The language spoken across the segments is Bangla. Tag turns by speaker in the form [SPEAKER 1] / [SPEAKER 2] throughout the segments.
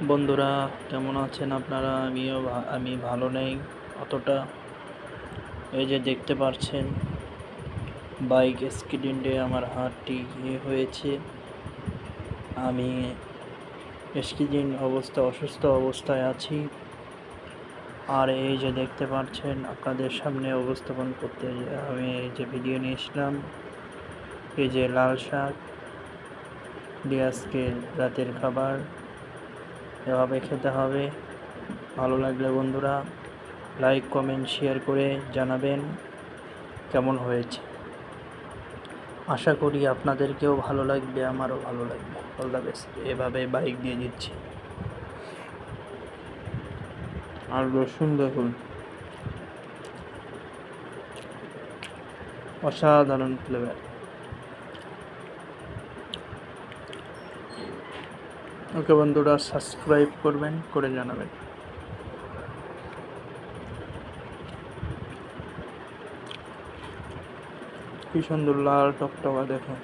[SPEAKER 1] বন্ধুরা, কেমন আছেন আপনারা? আমি ভালো নেই অতটা। এই যে দেখতে পাচ্ছেন, বাইক অ্যাক্সিডেন্টে আমার হাতটি হয়েছে। আমি অসুস্থ অবস্থায় আছি। আর এই যে দেখতে পাচ্ছেন, আপনাদের সামনে উপস্থাপন করতে আমি এই যে ভিডিও নিয়েছিলাম। এই যে লাল শাক দিয়ে আজকে রাতের খাবার এভাবে খেতে হবে। ভালো লাগলে বন্ধুরা লাইক, কমেন্ট, শেয়ার করে জানাবেন কেমন হয়েছে। আশা করি আপনাদেরকেও ভালো লাগবে, আমারও ভালো লাগবে। All the best. এভাবে বাইক দিয়ে দিচ্ছি। আর রসুন দেখুন, অসাধারণ ফ্লেভার। ওকে বন্ধুরা, সাবস্ক্রাইব করবেন, করে জানাবেন। কি সুন্দর লাল টকটকা দেখুন।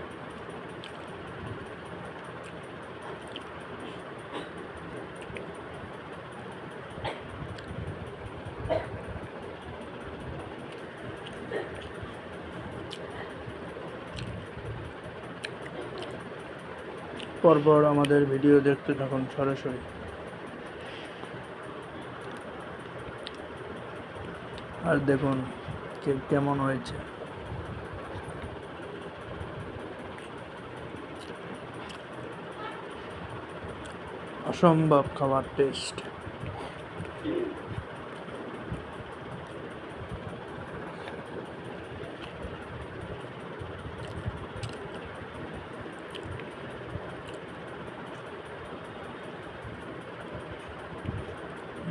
[SPEAKER 1] পরপর আমাদের ভিডিও দেখতে থাকুন সরাসরি। আর দেখুন কেমন হয়েছে। অসম্ভব খাবার টেস্ট।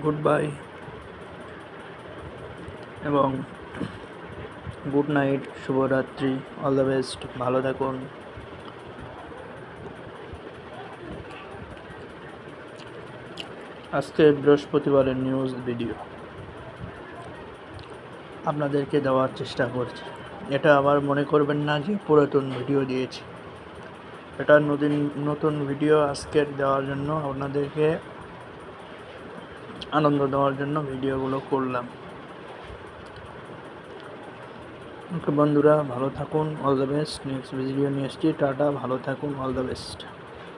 [SPEAKER 1] গুড বাই এবং গুড নাইট, শুভরাত্রি, অল দ্য বেস্ট। ভালো থাকুন। আজকে বৃহস্পতিবারের নিউজ ভিডিও আপনাদেরকে দেওয়ার চেষ্টা করছি। এটা আবার মনে করবেন না যে পুরাতন ভিডিও দিয়েছি। এটা নতুন ভিডিও আজকের দেওয়ার জন্য, আপনাদেরকে আনন্দ দেওয়ার জন্য ভিডিওগুলো করলাম। ওকে বন্ধুরা, ভালো থাকুন, all the best. Next video নিয়ে এসছি। টাটা, ভালো থাকুন, অল দ্য বেস্ট।